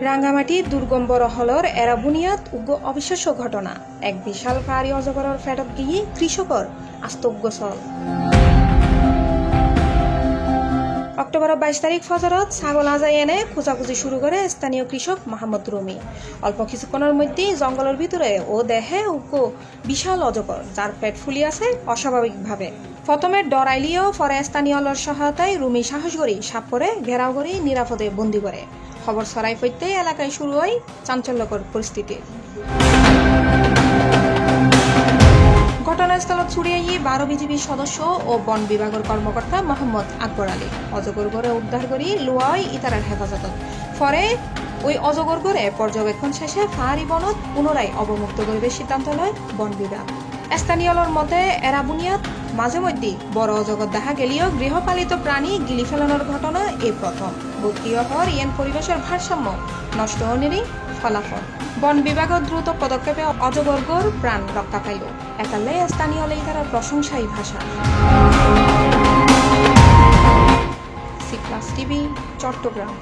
রাঙ্গামাটি দুর্গম বড় হলর এরা বুনিয়াদ উগ্র অবিশ্বাস্য ঘটনা এক বিশাল কারি অজগরের ফেরত গিয়ে কৃষকর আস্তজ্ঞ চল অক্টোবরের 22 তারিখ ফজরত ছাগল আজাই এনে খোঁজাখুঁজি শুরু করে স্থানীয় কৃষক মোহাম্মদ রুমি। অল্প কিছুক্ষণের মধ্যেই জঙ্গলের ভিতরে ও দেখে উগ্র বিশাল অজগর, যার পেট ফুলি আছে অস্বাভাবিকভাবে। প্রথমে ডরাইলিও পরে স্থানীয়র সহায়তায় রুমি সাহস করি সাপ করে ঘেরাও করে নিরাপদে বন্দি করে। খবর ছড়াই পড়তে এলাকায় শুরু হয় চাঞ্চল্যকর পরিস্থিতি। ঘটনাস্থলত ছুড়িয়ে গিয়ে 12 বিজিবি সদস্য ও বন বিভাগের কর্মকর্তা মোহাম্মদ আকবর আলী অজগর গড়ে উদ্ধার করি লোয়াই ইতারার হেফাজতত। পরে ওই অজগর গড়ে পর্যবেক্ষণ শেষে ফাহারি বনত পুনরায় অবমুক্ত করবে সিদ্ধান্ত লয় বন বিভাগ। স্থানীয়র মতে এরা বুনিয়াদ মাঝে মধ্যে বড় অজগর দেখা গেলেও গৃহপালিত প্রাণী গিলি ফেলানোর ঘটনা এই প্রথম। বক্রিয় হওয়ার ইয়ান পরিবেশের ভারসাম্য নষ্ট হওয়ারই ফলাফল। বন বিভাগের দ্রুত পদক্ষেপে অজগরগর প্রাণ রক্ষা পাইল। একালে স্থানীয় তারা প্রশংসাই ভাষা। C+ TV, Chittagong.